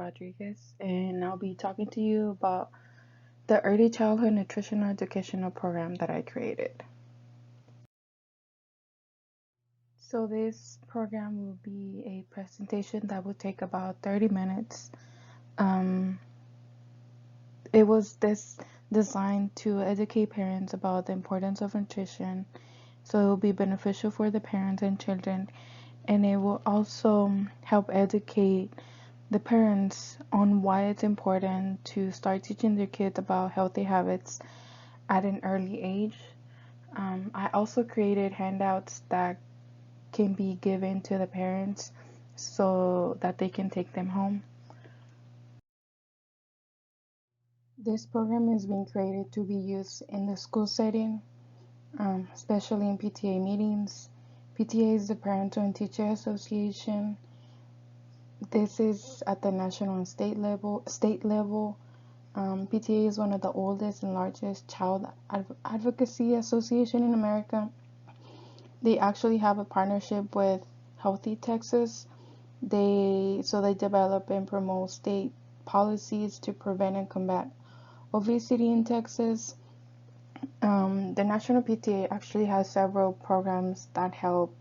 Rodriguez, and I'll be talking to you about the Early Childhood Nutritional Educational Program that I created. So, this program will be a presentation that will take about 30 minutes. Um, it was designed to educate parents about the importance of nutrition, so it will be beneficial for the parents and children, and it will also help educate the parents on why it's important to start teaching their kids about healthy habits at an early age. I also created handouts that can be given to the parents so that they can take them home. This program is being created to be used in the school setting, especially in PTA meetings. PTA is the Parent and Teacher Association. This is at the national and state level. PTA is one of the oldest and largest child advocacy association in America. They actually have a partnership with Healthy Texas. They develop and promote state policies to prevent and combat obesity in Texas. The National PTA actually has several programs that help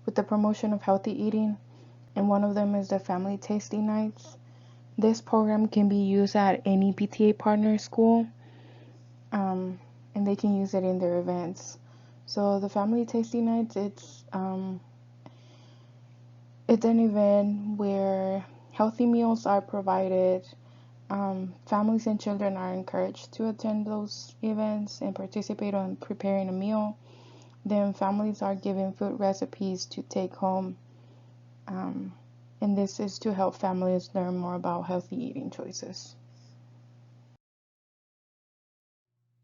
with the promotion of healthy eating, and one of them is the Family Tasting Nights. This program can be used at any PTA partner school, and they can use it in their events. So the Family Tasting Nights, it's an event where healthy meals are provided. Families and children are encouraged to attend those events and participate on preparing a meal. Then families are given food recipes to take home. And this is to help families learn more about healthy eating choices.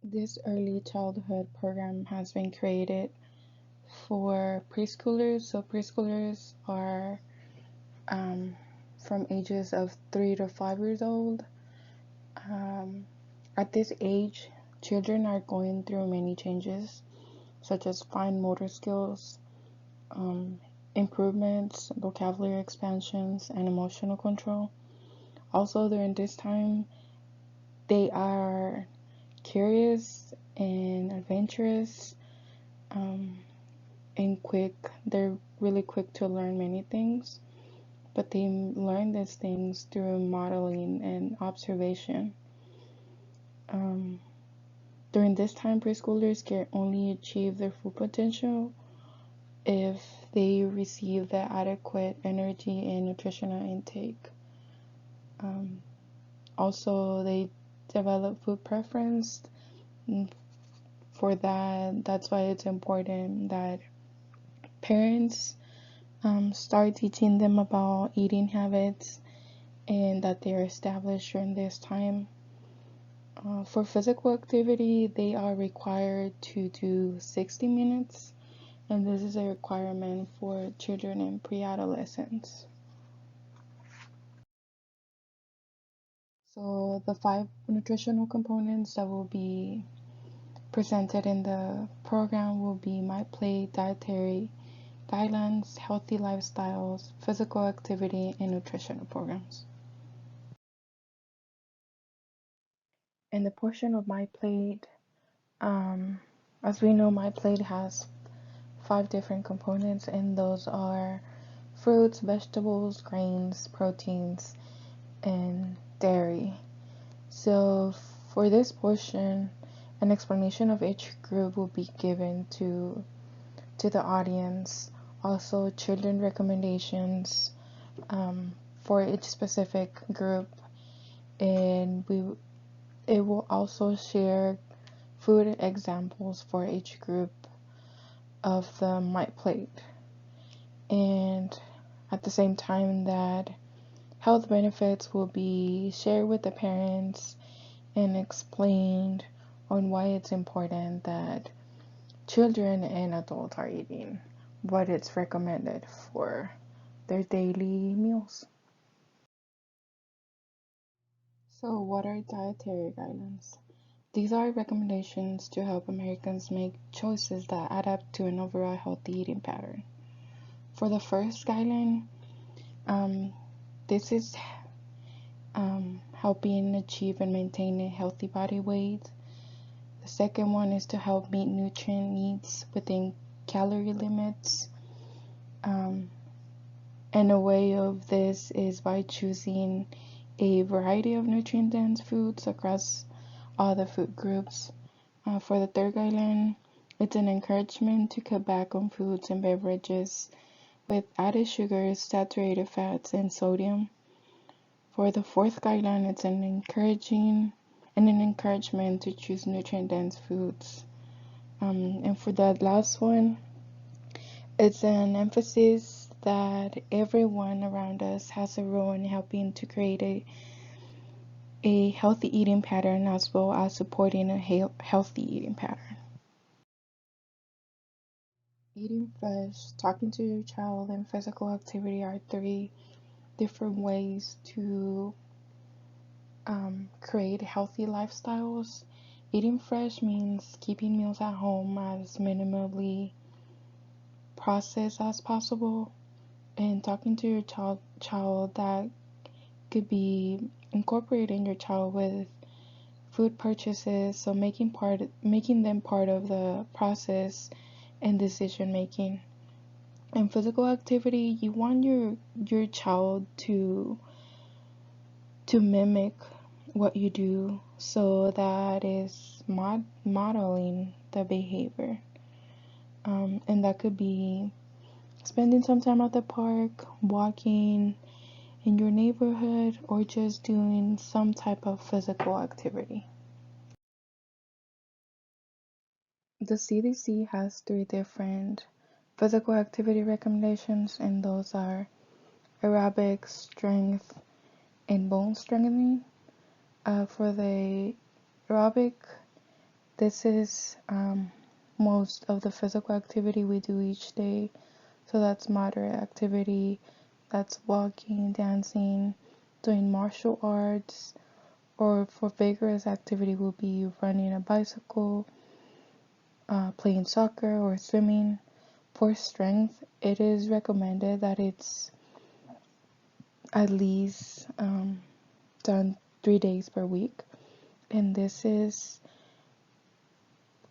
This early childhood program has been created for preschoolers. So preschoolers are from ages of 3 to 5 years old. At this age, children are going through many changes, such as fine motor skills, improvements, vocabulary expansions, and emotional control. Also, during this time, they are curious and adventurous, and quick. They're really quick to learn many things, but they learn these things through modeling and observation. During this time, preschoolers can only achieve their full potential if they receive the adequate energy and nutritional intake. Also, they develop food preference. For that's why it's important that parents start teaching them about eating habits and that they are established during this time. For physical activity, they are required to do 60 minutes, and this is a requirement for children and pre-adolescents. So the 5 nutritional components that will be presented in the program will be My Plate, dietary guidelines, healthy lifestyles, physical activity, and nutritional programs. In the portion of My Plate, as we know, My Plate has 5 different components, and those are fruits, vegetables, grains, proteins, and dairy. So for this portion, an explanation of each group will be given to the audience. Also, children recommendations for each specific group, and it will also share food examples for each group of the My Plate, and at the same time that health benefits will be shared with the parents and explained on why it's important that children and adults are eating what it's recommended for their daily meals. So, what are dietary guidelines? These are recommendations to help Americans make choices that add up to an overall healthy eating pattern. For the first guideline, this is helping achieve and maintain a healthy body weight. The second one is to help meet nutrient needs within calorie limits. And a way of this is by choosing a variety of nutrient-dense foods across all the food groups. For the third guideline, it's an encouragement to cut back on foods and beverages with added sugars, saturated fats, and sodium. For the fourth guideline, it's an encouragement to choose nutrient-dense foods. And for that last one, it's an emphasis that everyone around us has a role in helping to create a healthy eating pattern as well as supporting a healthy eating pattern. Eating fresh, talking to your child, and physical activity are three different ways to create healthy lifestyles. Eating fresh means keeping meals at home as minimally processed as possible, and talking to your child that could be incorporating your child with food purchases, so making them part of the process and decision making. In physical activity, you want your child to mimic what you do, so that is modeling the behavior. And that could be spending some time at the park, walking in your neighborhood, or just doing some type of physical activity. The CDC has three different physical activity recommendations, and those are aerobic, strength, and bone strengthening. For the aerobic, this is most of the physical activity we do each day. So that's moderate activity, that's walking, dancing, doing martial arts, or for vigorous activity will be running a bicycle, playing soccer or swimming. For strength, it is recommended that it's at least done 3 days per week, and this is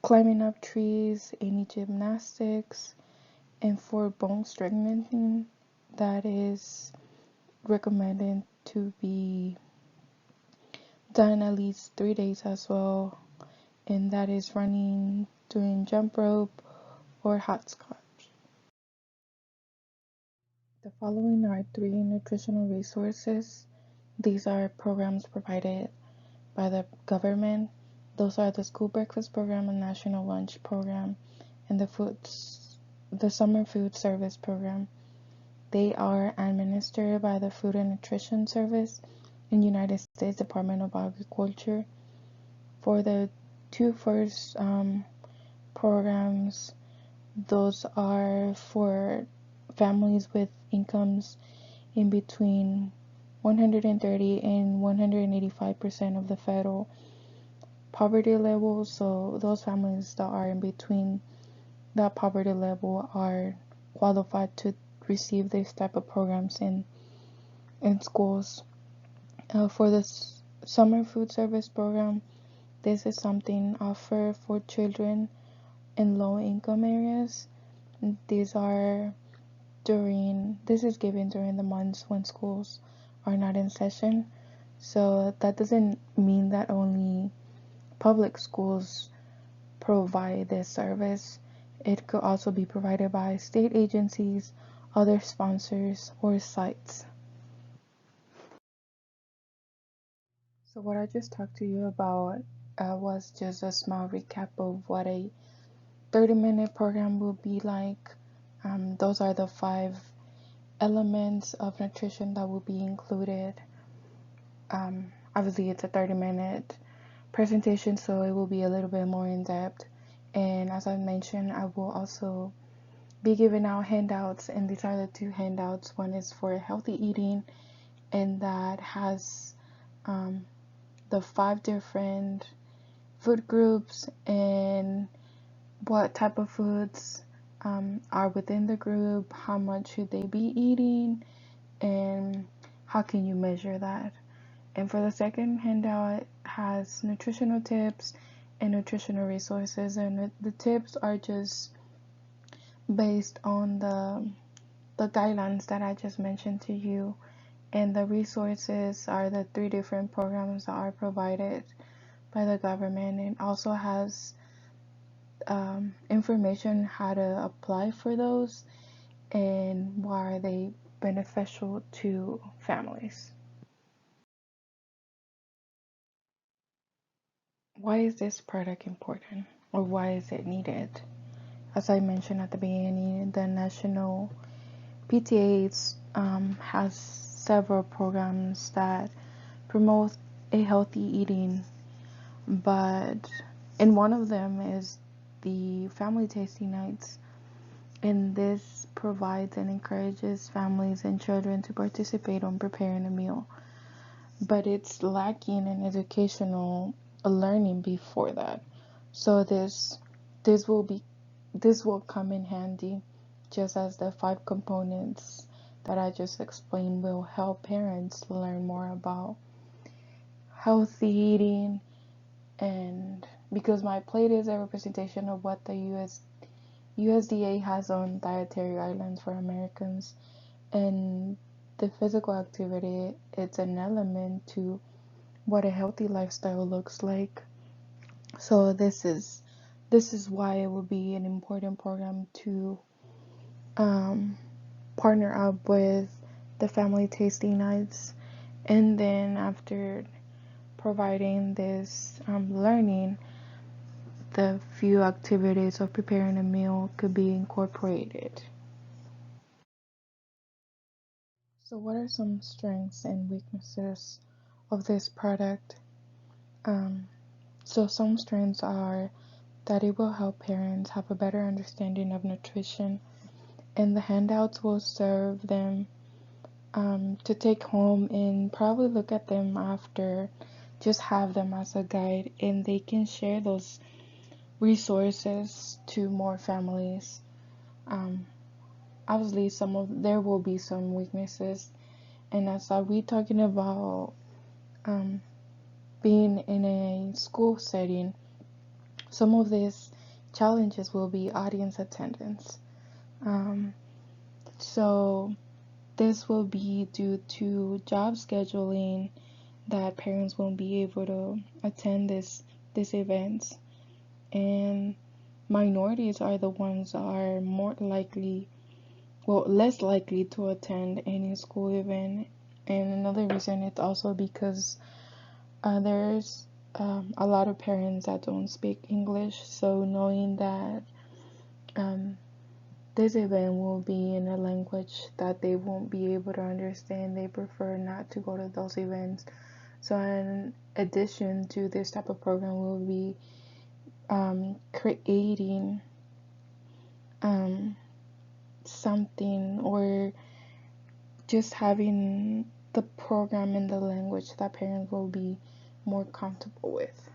climbing up trees, any gymnastics. And for bone strengthening, that is recommended to be done at least 3 days as well, and that is running, doing jump rope, or hopscotch. The following are three nutritional resources. These are programs provided by the government. Those are the School Breakfast Program and National Lunch Program, and the Summer Food Service Program. They are administered by the Food and Nutrition Service in United States Department of Agriculture. For the two first programs, those are for families with incomes in between 130 and 185% of the federal poverty level. So those families that are in between that poverty level are qualified to receive this type of programs in schools. For the summer food service program, this is something offered for children in low income areas. This is given during the months when schools are not in session. So that doesn't mean that only public schools provide this service. It could also be provided by state agencies, other sponsors, or sites. So what I just talked to you about was just a small recap of what a 30-minute program will be like. Those are the 5 elements of nutrition that will be included. Obviously, it's a 30-minute presentation, so it will be a little bit more in depth. And as I mentioned, I will also be giving out handouts, and these are the two handouts. One is for healthy eating, and that has the 5 different food groups and what type of foods are within the group, how much should they be eating, and how can you measure that. And for the second handout, it has nutritional tips and nutritional resources. And the tips are just based on the guidelines that I just mentioned to you. And the resources are the 3 different programs that are provided by the government. It also has information how to apply for those and why are they beneficial to families. Why is this product important, or why is it needed? As I mentioned at the beginning, the National PTAs has several programs that promote a healthy eating, but and one of them is the family tasting nights, and this provides and encourages families and children to participate on preparing a meal, but it's lacking in educational learning before that. So this will be this will come in handy, just as the 5 components that I just explained will help parents learn more about healthy eating. And because my plate is a representation of what the USDA has on dietary guidelines for Americans, and the physical activity, it's an element to what a healthy lifestyle looks like. So this is why it will be an important program to um, partner up with the family tasting nights. And then after providing this learning, the few activities of preparing a meal could be incorporated. So what are some strengths and weaknesses of this product? Um, so some strengths are that it will help parents have a better understanding of nutrition, and the handouts will serve them to take home and probably look at them after, just have them as a guide, and they can share those resources to more families. Um, Obviously, there will be some weaknesses, and as we talking about um, being in a school setting, some of these challenges will be audience attendance. Um, so this will be due to job scheduling, that parents won't be able to attend this events, and minorities are the ones that are more likely, well, less likely to attend any school event. And another reason, it's also because there's a lot of parents that don't speak English, so knowing that um, this event will be in a language that they won't be able to understand, they prefer not to go to those events. So in addition to this type of program, we'll be creating something, or just having the program in the language that parents will be more comfortable with.